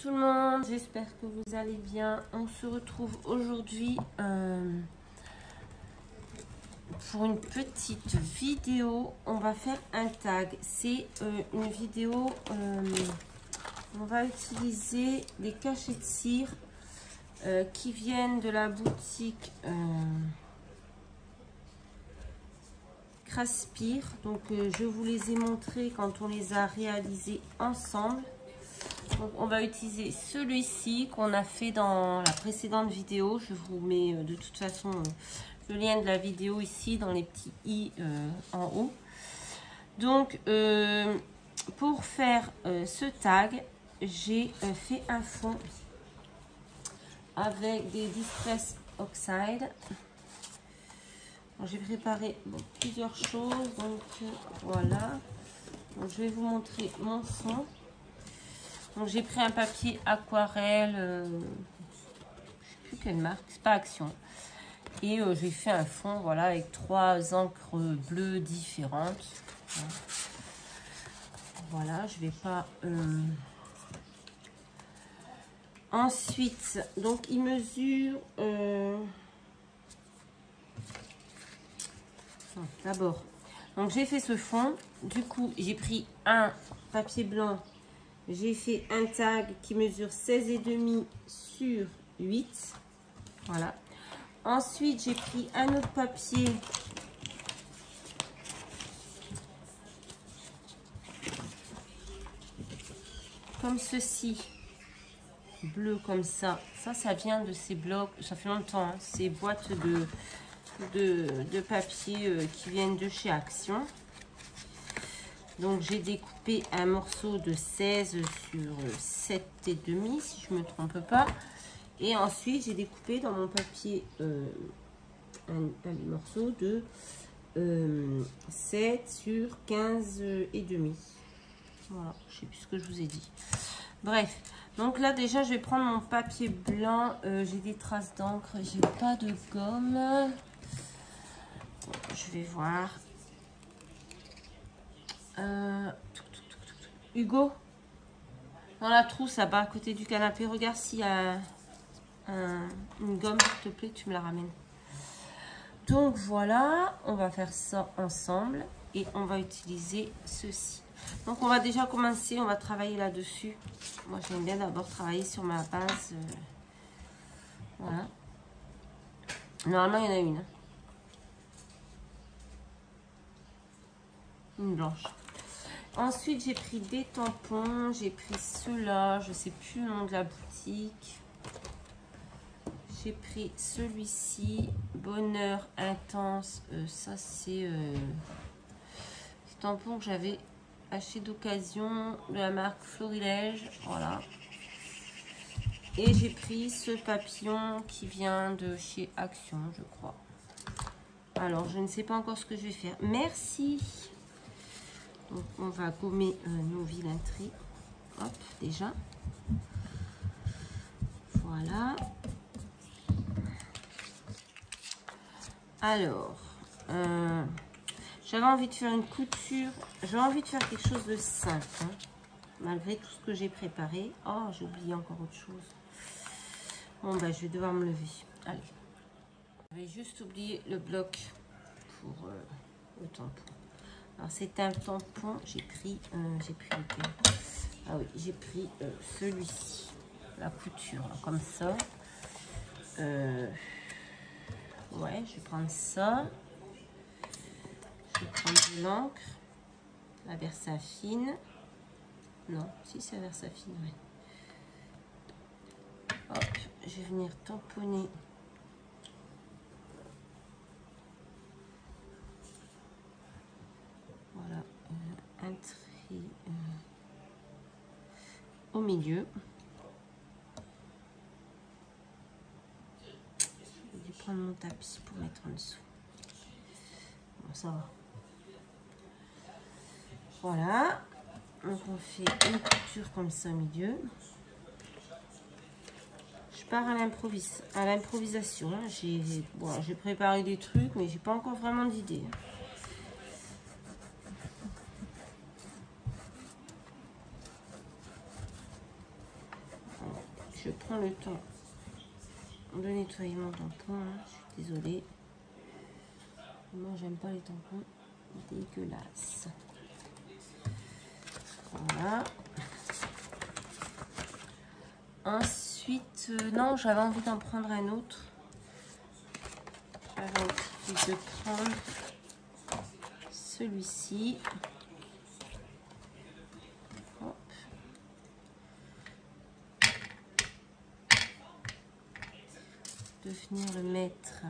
tout le monde, j'espère que vous allez bien. On se retrouve aujourd'hui pour une petite vidéo. On va faire un tag. C'est une vidéo, on va utiliser les cachets de cire qui viennent de la boutique Craspire. Donc je vous les ai montrés quand on les a réalisés ensemble. Donc, on va utiliser celui-ci qu'on a fait dans la précédente vidéo. Je vous mets de toute façon le lien de la vidéo ici dans les petits i en haut. Donc pour faire ce tag, j'ai fait un fond avec des Distress Oxide. J'ai préparé plusieurs choses, donc voilà. Donc, je vais vous montrer mon fond. Donc j'ai pris un papier aquarelle, je ne sais plus quelle marque, c'est pas Action. Et j'ai fait un fond, voilà, avec 3 encres bleues différentes. Voilà, je vais pas. Ensuite, donc il mesure. D'abord, donc j'ai fait ce fond. Du coup, j'ai pris un papier blanc. J'ai fait un tag qui mesure 16,5 sur 8. Voilà. Ensuite, j'ai pris un autre papier. Comme ceci. Bleu comme ça. Ça vient de ces blocs. Ça fait longtemps. Hein, ces boîtes de papier qui viennent de chez Action. Donc j'ai découpé un morceau de 16 sur 7,5 si je ne me trompe pas. Et ensuite j'ai découpé dans mon papier un morceau de 7 sur 15,5. Voilà, je ne sais plus ce que je vous ai dit. Bref, donc là déjà je vais prendre mon papier blanc. J'ai des traces d'encre, j'ai pas de gomme. Je vais voir. Hugo, dans la trousse là-bas à côté du canapé, regarde s'il y a une gomme, s'il te plaît, tu me la ramènes. Donc voilà, on va faire ça ensemble et on va utiliser ceci. Donc on va déjà commencer, on va travailler là-dessus. Moi j'aime bien d'abord travailler sur ma base. Voilà. Normalement il y en a une. Une blanche. Ensuite, j'ai pris des tampons. J'ai pris ceux-là. Je ne sais plus le nom de la boutique. J'ai pris celui-ci. Bonheur intense. Ça, c'est des tampons que j'avais acheté d'occasion de la marque Florilège. Voilà. Et j'ai pris ce papillon qui vient de chez Action, je crois. Alors, je ne sais pas encore ce que je vais faire. Merci. Donc, on va gommer nos vilains traits. Hop, déjà. Voilà. Alors, j'avais envie de faire une couture. J'avais envie de faire quelque chose de simple. Hein, malgré tout ce que j'ai préparé. Oh, j'ai oublié encore autre chose. Bon, bah, je vais devoir me lever. Allez. J'avais juste oublié le bloc pour le tampon. Alors c'est un tampon, j'ai pris lequel? Ah oui, j'ai pris celui-ci, la couture, là, comme ça. Ouais, je vais prendre ça. Je vais prendre de l'encre, la Versafine. Non, si c'est la Versafine, ouais. Hop, je vais venir tamponner. Voilà, un trait au milieu. Je vais prendre mon tapis pour mettre en dessous. Bon, ça va. Voilà. Donc on fait une couture comme ça au milieu. Je pars à l'improvisation. J'ai préparé des trucs, mais j'ai pas encore vraiment d'idée. je prends le temps de nettoyer mon tampon. Hein. Je suis désolée. Moi, j'aime pas les tampons dégueulasses. Voilà. Ensuite, non, j'avais envie d'en prendre un autre. J'avais envie de prendre celui-ci. De venir le mettre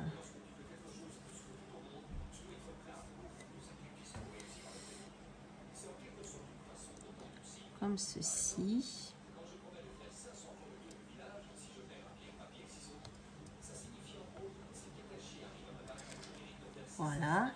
comme ceci. Voilà.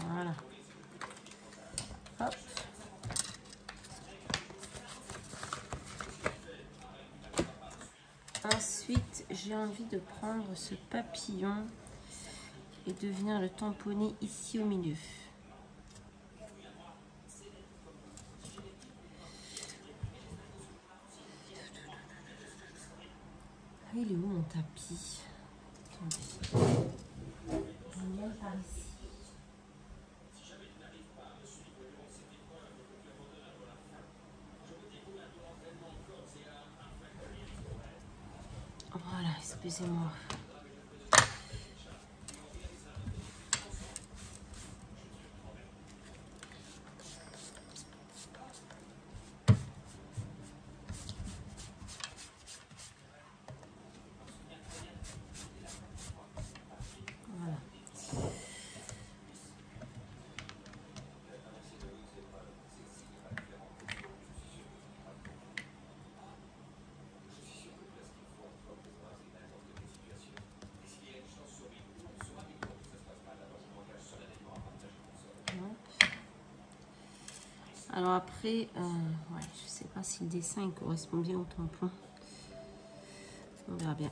Voilà. Hop. Ensuite, j'ai envie de prendre ce papillon et de venir le tamponner ici au milieu. Il est où mon tapis? Attendez. On vient par ici. Voilà, excusez-moi. Voilà. Alors après, ouais, je sais pas si le dessin il correspond bien au tampon. On verra bien.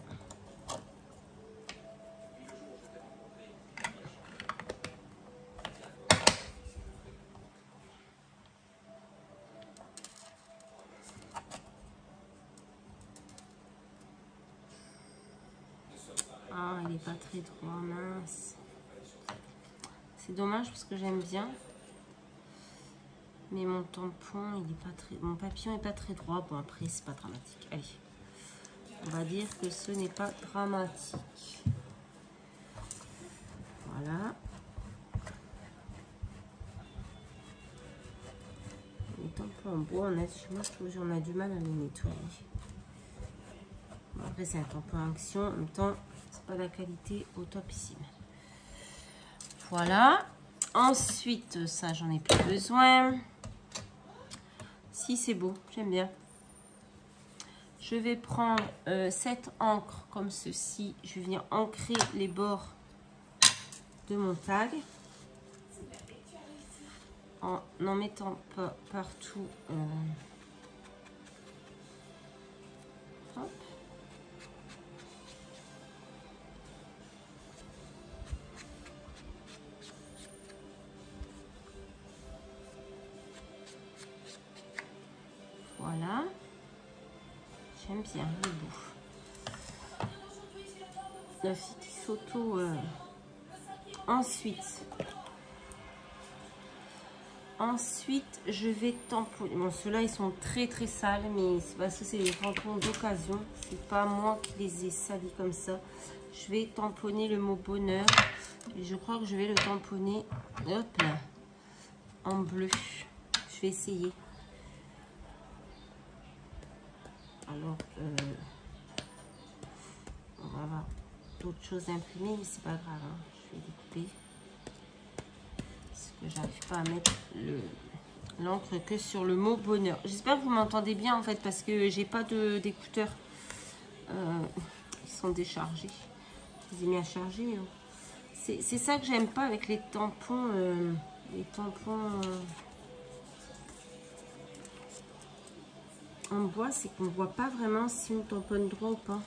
Ah, il n'est pas très droit, mince. C'est dommage parce que j'aime bien. Mais mon tampon, il est pas très... Mon papillon n'est pas très droit. Bon, après, c'est pas dramatique. Allez. On va dire que ce n'est pas dramatique. Voilà. Les tampons en bois, moi, je trouve qu'on a du mal à les nettoyer. Bon, après, c'est un tampon à action. En même temps, c'est pas la qualité au topissime. Voilà. Ensuite, ça, j'en ai plus besoin. Si, c'est beau. J'aime bien. Je vais prendre cette encre comme ceci. Je vais venir ancrer les bords de mon tag. En n'en mettant pas partout. Hop. Voilà. J'aime bien le bout. La fille qui s'auto... Ensuite, je vais tamponner. Bon, ceux-là, ils sont très très sales, mais c'est parce que c'est des tampons d'occasion. C'est pas moi qui les ai salis comme ça. Je vais tamponner le mot bonheur. Et je crois que je vais le tamponner, hop là, en bleu. Je vais essayer. Alors, on va avoir d'autres choses imprimées, mais c'est pas grave. Hein. Je vais découper. Parce que j'arrive pas à mettre l'encre que sur le mot bonheur. J'espère que vous m'entendez bien en fait, parce que j'ai pas d'écouteurs. ils sont déchargés. Je les ai mis à charger, mais bon. C'est ça que j'aime pas avec les tampons. En bois, c'est qu'on voit pas vraiment si on tamponne droit ou pas.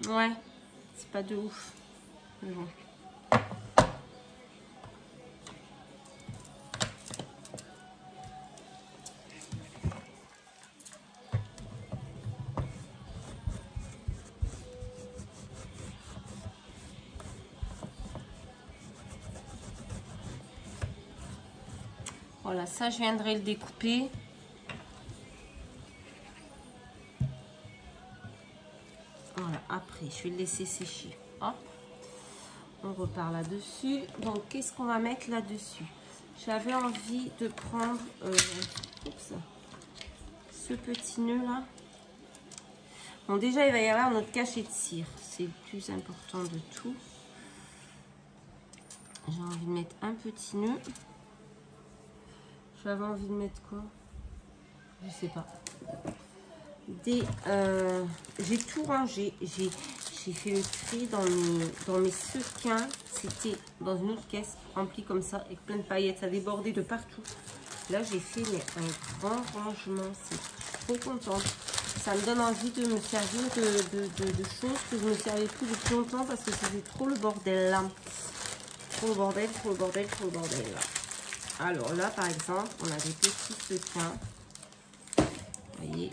Ouais, c'est pas de ouf. Mais bon. Voilà, ça je viendrai le découper. Voilà, après je vais le laisser sécher. Hop, on repart là-dessus. Donc qu'est-ce qu'on va mettre là-dessus? J'avais envie de prendre ce petit nœud là. Bon, déjà il va y avoir notre cachet de cire, c'est le plus important de tout. J'ai envie de mettre un petit nœud. J'avais envie de mettre quoi? Je sais pas. J'ai tout rangé. J'ai fait le tri dans mes sequins. C'était dans une autre caisse remplie comme ça, avec plein de paillettes. Ça débordait de partout. Là, j'ai fait un grand rangement. C'est trop contente. Ça me donne envie de me servir de choses que je ne me servais plus depuis longtemps parce que c'était trop le bordel là. Trop le bordel, trop le bordel, trop le bordel là. Alors là, par exemple, on a des petits sequins. Vous voyez.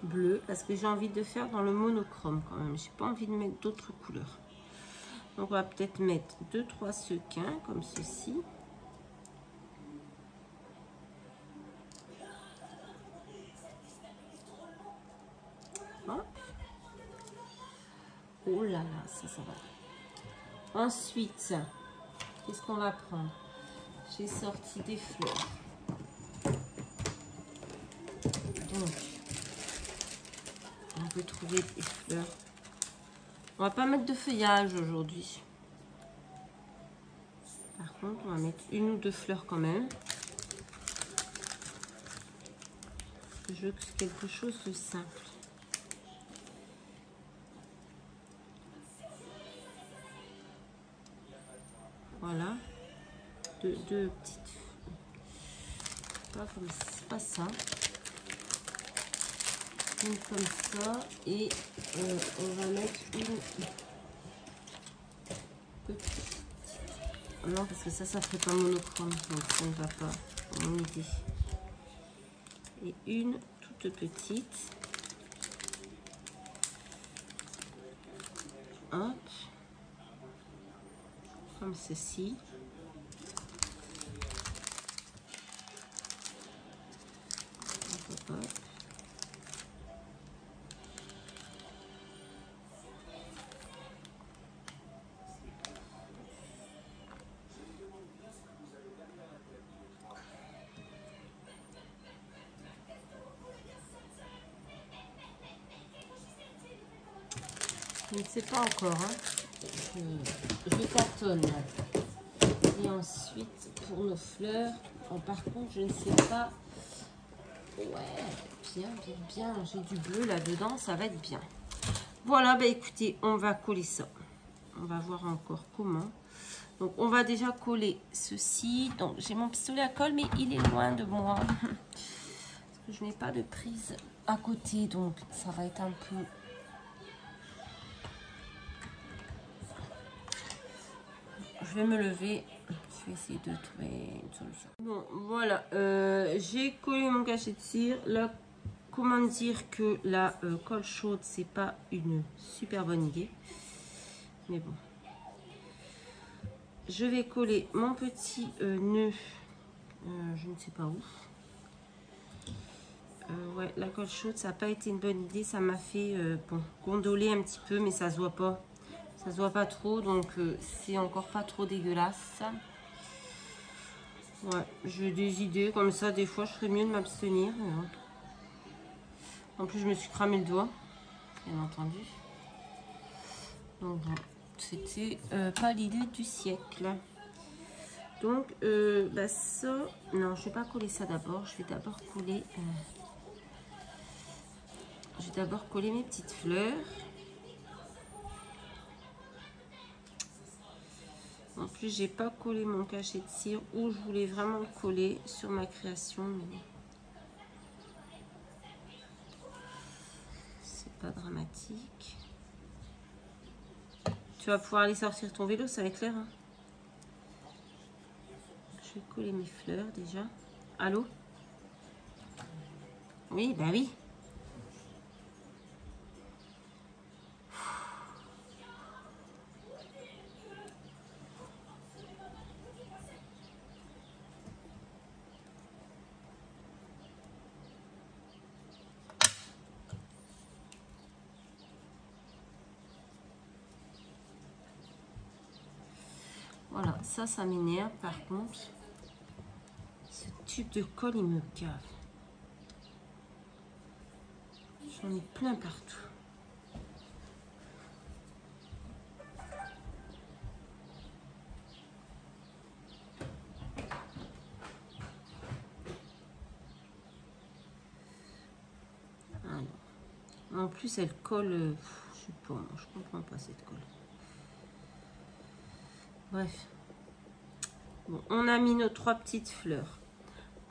Bleu, parce que j'ai envie de faire dans le monochrome quand même. J'ai pas envie de mettre d'autres couleurs. Donc on va peut-être mettre 2-3 sequins comme ceci. Hop. Oh là là, ça va. Ensuite, qu'est-ce qu'on va prendre? J'ai sorti des fleurs. Donc, on peut trouver des fleurs. On va pas mettre de feuillage aujourd'hui. Par contre, on va mettre une ou deux fleurs quand même. Je veux que c'est quelque chose de simple. Voilà. Deux petites. Pas comme c'est pas ça. Une comme ça. Et on va mettre une petite. Non, parce que ça ferait pas monochrome. Donc ça ne va pas. Mon idée. Et une toute petite. Hop. Comme ceci. Hop, hop. Je ne sais pas encore, hein. Je tâtonne. Et ensuite, pour nos fleurs, par contre, je ne sais pas. Ouais, bien, bien, bien. J'ai du bleu là-dedans, ça va être bien. Voilà, bah écoutez, on va coller ça. On va voir encore comment. Donc, on va déjà coller ceci. Donc, j'ai mon pistolet à colle, mais il est loin de moi. Parce que je n'ai pas de prise à côté, donc ça va être un peu... Je vais me lever, je vais essayer de trouver une solution. Bon, voilà, j'ai collé mon cachet de cire. Là, comment dire que la colle chaude, c'est pas une super bonne idée. Mais bon. Je vais coller mon petit nœud, je ne sais pas où. Ouais, la colle chaude, ça n'a pas été une bonne idée. Ça m'a fait bon, gondoler un petit peu, mais ça se voit pas. Ça se voit pas trop, donc c'est encore pas trop dégueulasse. Ouais, j'ai des idées comme ça. Des fois, je ferais mieux de m'abstenir. En plus, je me suis cramé le doigt, bien entendu. Donc, bon, c'était pas l'idée du siècle. Donc, bah ça... Non, je vais pas coller ça d'abord. Je vais d'abord coller... je vais d'abord coller mes petites fleurs. En plus, j'ai pas collé mon cachet de cire où je voulais vraiment le coller sur ma création. C'est pas dramatique. Tu vas pouvoir aller sortir ton vélo, ça va être clair. Hein. Je vais coller mes fleurs déjà. Allô? Oui, bah oui. Voilà, ça m'énerve par contre. Ce tube de colle, il me cave. J'en ai plein partout. Alors, en plus, elle colle. Je sais pas, je comprends pas cette colle. Bref. Bon, on a mis nos 3 petites fleurs.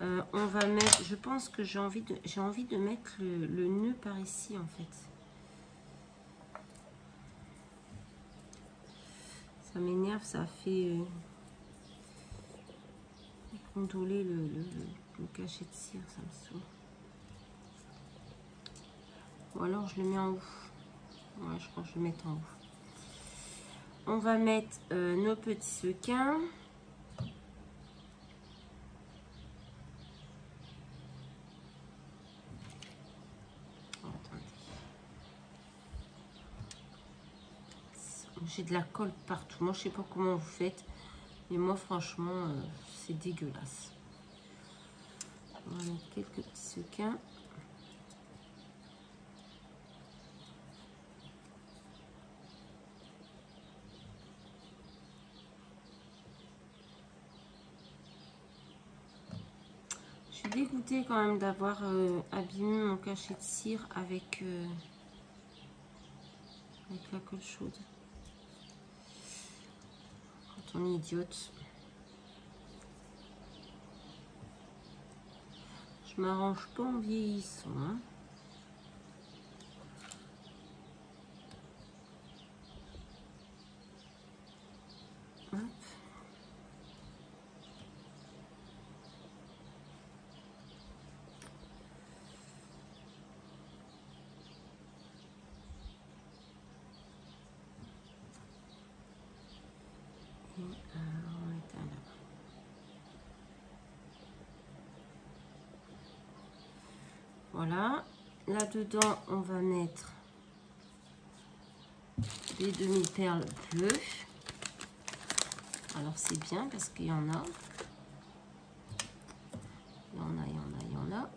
On va mettre, je pense que j'ai envie de mettre le nœud par ici en fait. Ça m'énerve, ça fait gondoler le cachet de cire, ça me saoule. Ou alors je le mets en haut. Ouais, je crois que je vais le mettre en haut. On va mettre nos petits sequins. J'ai de la colle partout. Moi, je sais pas comment vous faites. Mais moi, franchement, c'est dégueulasse. On va mettre quelques petits sequins. Je suis dégoûtée quand même d'avoir abîmé mon cachet de cire avec la colle chaude. Quand on est idiote. Je m'arrange pas en vieillissant. Hein. Hop. Et on va mettre un là. Voilà. Là-dedans, on va mettre des demi-perles bleues. Alors, c'est bien parce qu'il y en a. Il y en a, il y en a, il y en a.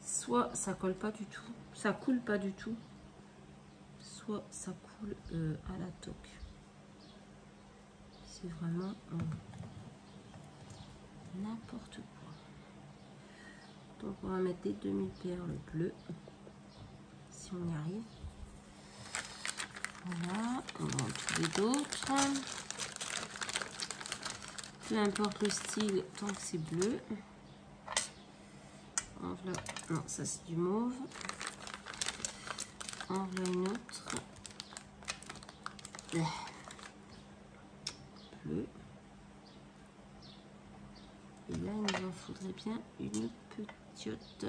Soit ça colle pas du tout, ça coule pas du tout, soit ça coule à la toque. C'est vraiment n'importe quoi. Donc on va mettre des demi-perles bleues, si on y arrive. Voilà, on va en trouver d'autres. Peu importe le style, tant que c'est bleu. Enveloppe. Non, ça c'est du mauve. En voilà une autre. Bleu. Et là, il nous en faudrait bien une petite.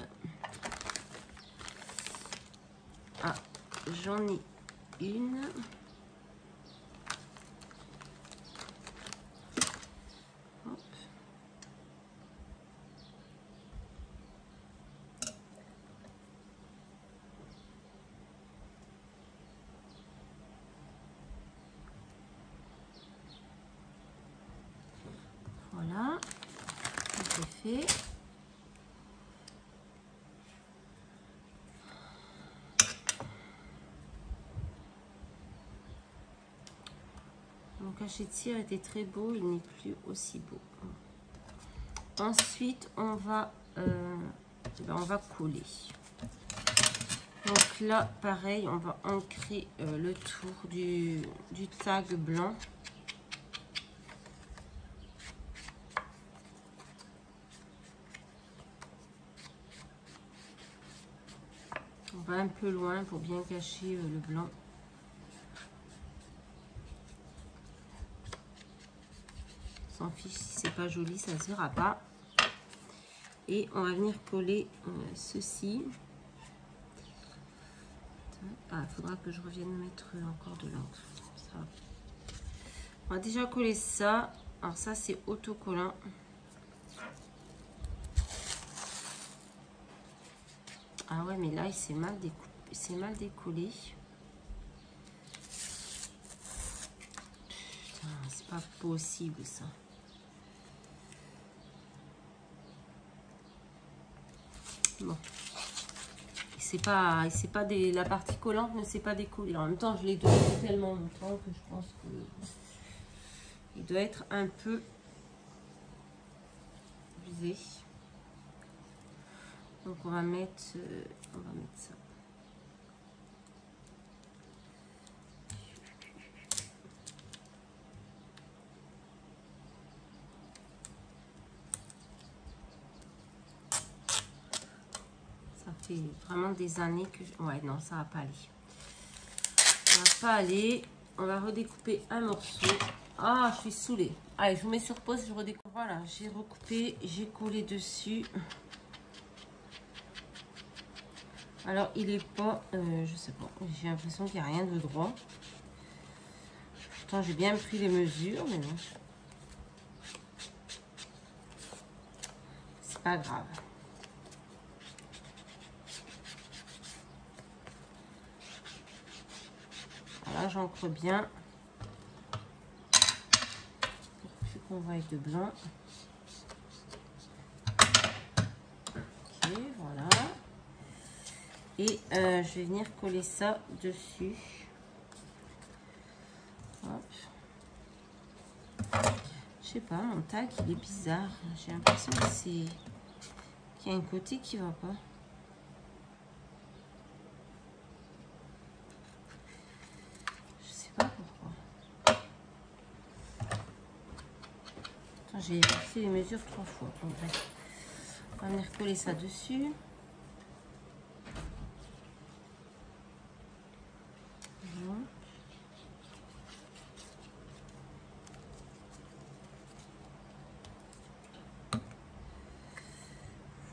Ah, j'en ai une. Hop. fait. Mon cachet de cire était très beau, il n'est plus aussi beau. Ensuite, on va coller. Donc là, pareil, on va ancrer le tour du tag blanc. On va un peu loin pour bien cacher le blanc. On s'en fiche si c'est pas joli, ça ne se verra pas. Et on va venir coller ceci. Ah, il faudra que je revienne mettre encore de l'encre. On va déjà coller ça. Alors ça, c'est autocollant. Ah ouais, mais là, il s'est mal découpé, c'est mal décollé. Putain, c'est pas possible ça. Bon. La partie collante ne s'est pas décollée. En même temps, je l'ai donné tellement longtemps que je pense que il doit être un peu usé. Donc on va mettre ça. Ça fait vraiment des années que ouais, non, ça va pas aller. Ça va pas aller. On va redécouper un morceau. Ah, je suis saoulée. Allez, je vous mets sur pause, je redécoupe. Voilà, j'ai recoupé, j'ai collé dessus. Alors, il est pas, je sais pas, j'ai l'impression qu'il n'y a rien de droit. Pourtant, j'ai bien pris les mesures, mais non. C'est pas grave. Voilà, j'ancre bien. Pour qu'on voit de blanc. Ok, voilà. Et je vais venir coller ça dessus. Hop. Je sais pas, mon tag il est bizarre. J'ai l'impression que c'est qu'il y a un côté qui va pas. Je sais pas pourquoi. J'ai fait les mesures 3 fois. Bon, bref. On va venir coller ça dessus.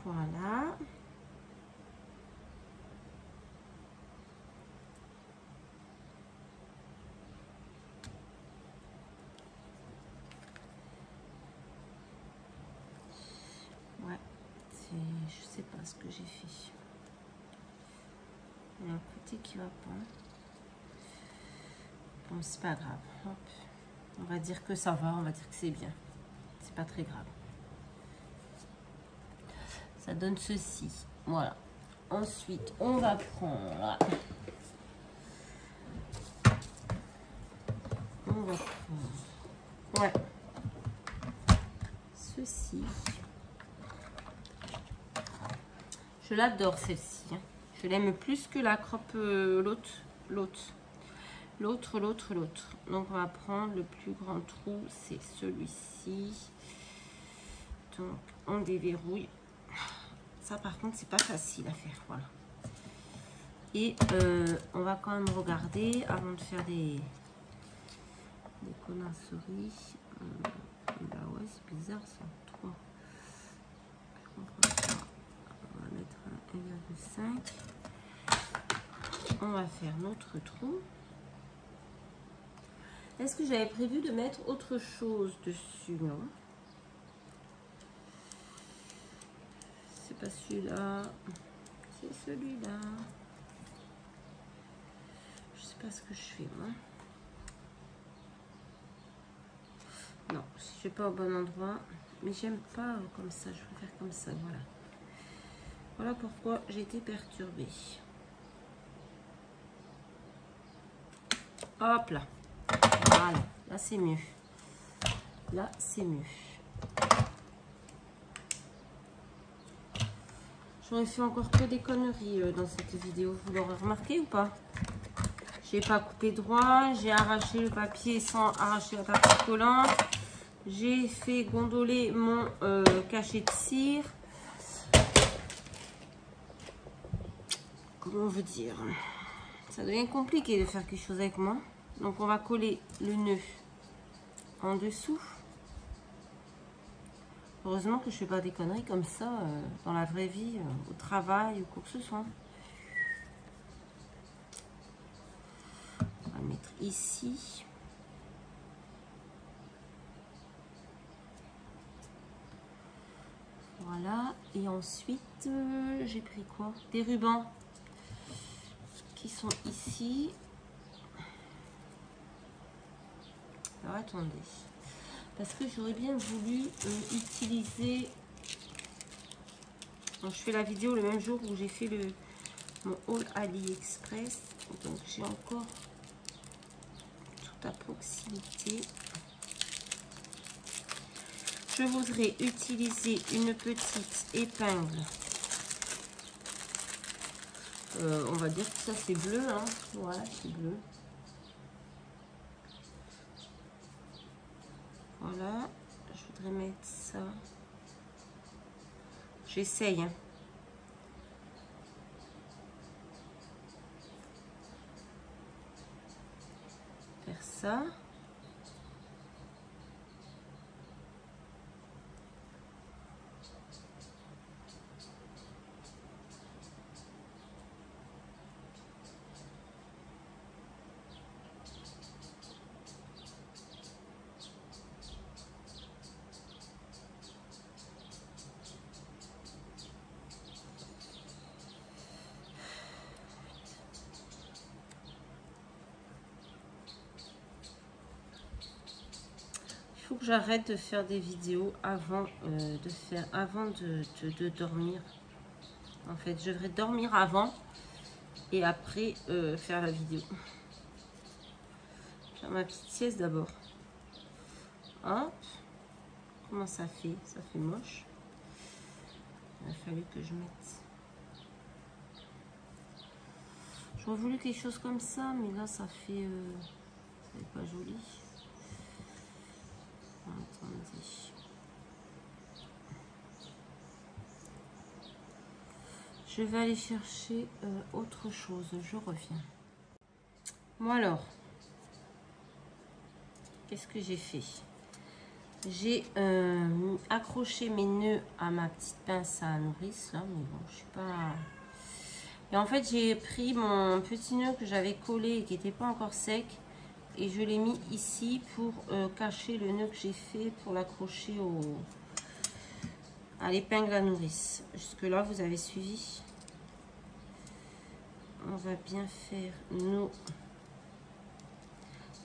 Voilà. Ouais, je sais pas ce que j'ai fait. Il y a un côté qui va pas. Bon, c'est pas grave. Hop. On va dire que ça va, on va dire que c'est bien. C'est pas très grave. Ça donne ceci. Voilà. Ensuite, on va prendre... On va prendre... Ouais. Ceci. Je l'adore celle-ci. Hein. Je l'aime plus que la croppe l'autre. L'autre. Donc on va prendre le plus grand trou, c'est celui-ci. Donc on déverrouille. Ça par contre c'est pas facile à faire, voilà. Et on va quand même regarder avant de faire des connasseries. Bah ouais, c'est bizarre ça. 3. Je comprends pas. On va mettre un 1,5. On va faire notre trou. Est-ce que j'avais prévu de mettre autre chose dessus? Non. C'est pas celui-là. C'est celui-là. Je sais pas ce que je fais moi. Non, si je suis pas au bon endroit. Mais j'aime pas comme ça, je préfère comme ça, voilà. Voilà pourquoi j'ai été perturbée. Hop là. Voilà, là c'est mieux. Là c'est mieux. J'aurais fait encore que des conneries dans cette vidéo. Vous l'aurez remarqué ou pas? J'ai pas coupé droit. J'ai arraché le papier sans arracher la partie collante. J'ai fait gondoler mon cachet de cire. Comment on veut dire? Ça devient compliqué de faire quelque chose avec moi. Donc on va coller le nœud en dessous. Heureusement que je fais pas des conneries comme ça dans la vraie vie, au travail ou quoi que ce soit. On va le mettre ici. Voilà. Et ensuite, j'ai pris quoi? Des rubans qui sont ici. Alors attendez. Parce que j'aurais bien voulu utiliser... Donc, je fais la vidéo le même jour où j'ai fait mon haul AliExpress. Donc j'ai encore tout à proximité. Je voudrais utiliser une petite épingle. On va dire que ça c'est bleu. Hein. Voilà, c'est bleu. Voilà, je voudrais mettre ça. J'essaye. Hein. Faire ça. Il faut que j'arrête de faire des vidéos avant de dormir. En fait, je devrais dormir avant et après faire la vidéo. Faire ma petite sieste d'abord. Hop. Comment ça fait? Ça fait moche. Il a fallu que je mette. J'aurais voulu quelque chose comme ça, mais là ça fait pas joli. Attendez. Je vais aller chercher autre chose. Je reviens. Bon alors, qu'est-ce que j'ai fait? J'ai accroché mes nœuds à ma petite pince à nourrice là, mais bon, je suis pas. Et en fait, j'ai pris mon petit nœud que j'avais collé et qui n'était pas encore sec. Et je l'ai mis ici pour cacher le nœud que j'ai fait pour l'accrocher à l'épingle à nourrice. Jusque là, vous avez suivi. On va bien faire nos...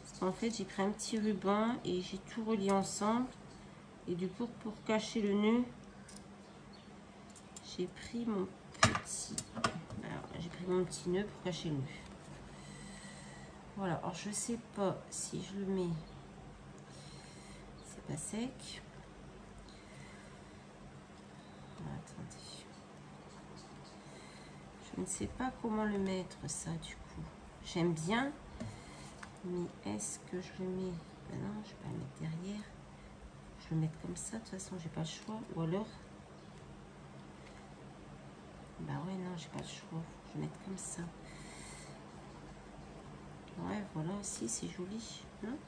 Parce qu'en fait, j'ai pris un petit ruban et j'ai tout relié ensemble. Et du coup, pour cacher le nœud, j'ai pris mon petit... Alors, j'ai pris mon petit nœud pour cacher le nœud. Voilà, alors je sais pas si je le mets, c'est pas sec. Attendez, je ne sais pas comment le mettre ça du coup. J'aime bien, mais est-ce que je le mets? Ben non, je vais pas le mettre derrière. Je vais le mettre comme ça, de toute façon j'ai pas le choix. Ou alors, bah ouais non, j'ai pas le choix. Je vais le mettre comme ça. Ouais, voilà aussi, c'est joli, non?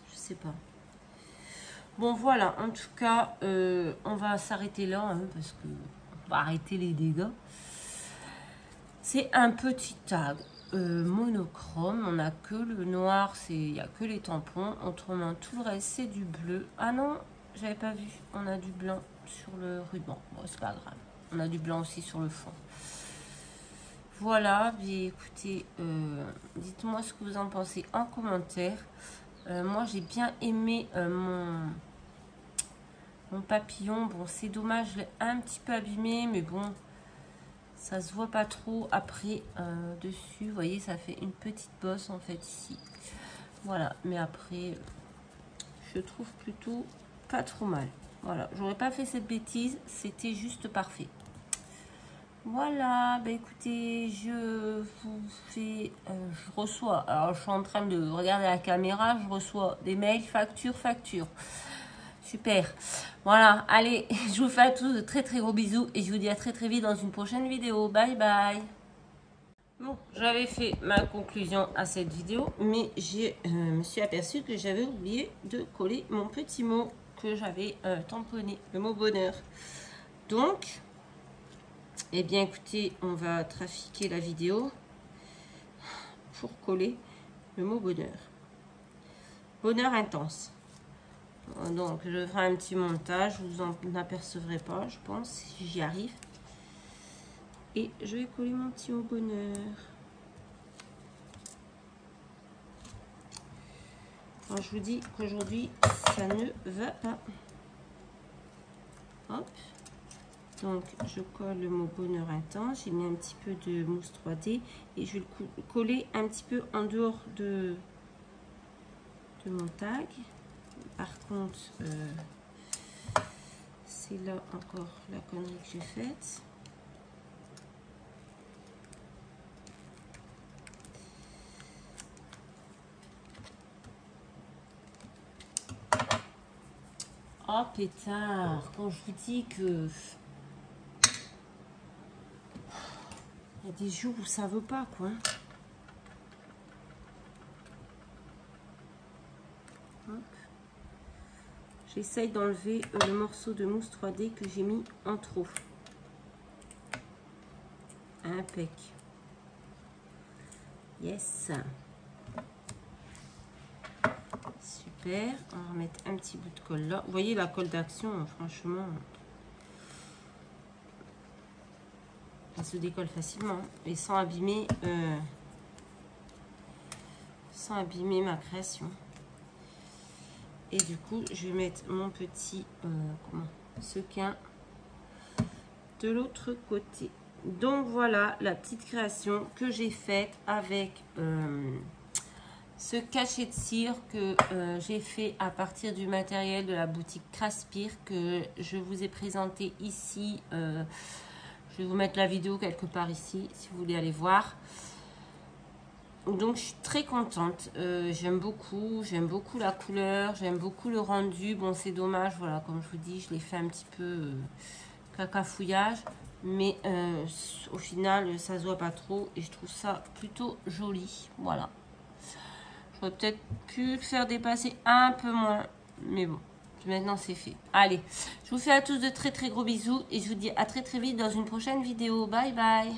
Je sais pas. Bon, voilà, en tout cas, on va s'arrêter là, hein, parce que on va arrêter les dégâts. C'est un petit tag monochrome. On n'a que le noir, il n'y a que les tampons. Autrement, tout le reste, c'est du bleu. Ah non, j'avais pas vu. On a du blanc sur le ruban. Bon, c'est pas grave. On a du blanc aussi sur le fond. Voilà, bien écoutez, dites-moi ce que vous en pensez en commentaire. Moi, j'ai bien aimé Mon papillon, bon, c'est dommage, je l'ai un petit peu abîmé, mais bon, ça se voit pas trop après dessus. Vous voyez, ça fait une petite bosse en fait ici. Voilà, mais après, je trouve plutôt pas trop mal. Voilà, j'aurais pas fait cette bêtise, c'était juste parfait. Voilà, bah écoutez, je vous fais, je reçois, alors je suis en train de regarder la caméra, je reçois des mails, facture. Super. Voilà, allez, je vous fais à tous de très gros bisous et je vous dis à très vite dans une prochaine vidéo. Bye bye. Bon, j'avais fait ma conclusion à cette vidéo, mais je me suis aperçue que j'avais oublié de coller mon petit mot que j'avais tamponné, le mot bonheur. Donc, eh bien écoutez, on va trafiquer la vidéo pour coller le mot bonheur. Bonheur intense. Donc je ferai un petit montage, vous en apercevrez pas, je pense, si j'y arrive. Et je vais coller mon petit mot bonheur. Alors, je vous dis qu'aujourd'hui, ça ne va pas. Hop. Donc, je colle le mot bonheur intense. J'ai mis un petit peu de mousse 3D et je vais le coller un petit peu en dehors de mon tag. Par contre, c'est là encore la connerie que j'ai faite. Oh pétard, quand je vous dis que il y a des jours où ça veut pas quoi. J'essaye d'enlever le morceau de mousse 3D que j'ai mis en trop. Impec. Yes. Super. On va remettre un petit bout de colle là. Vous voyez la colle d'action, franchement, elle se décolle facilement et sans abîmer ma création. Et du coup, je vais mettre mon petit sequin de l'autre côté. Donc voilà la petite création que j'ai faite avec ce cachet de cire que j'ai fait à partir du matériel de la boutique Craspire que je vous ai présenté ici. Je vais vous mettre la vidéo quelque part ici si vous voulez aller voir. Donc je suis très contente, j'aime beaucoup la couleur, j'aime beaucoup le rendu. Bon c'est dommage, voilà, comme je vous dis, je l'ai fait un petit peu cacafouillage, mais au final ça se voit pas trop et je trouve ça plutôt joli. Voilà, j'aurais peut-être pu le faire dépasser un peu moins, mais bon, maintenant c'est fait. Allez, je vous fais à tous de très gros bisous et je vous dis à très vite dans une prochaine vidéo. Bye bye.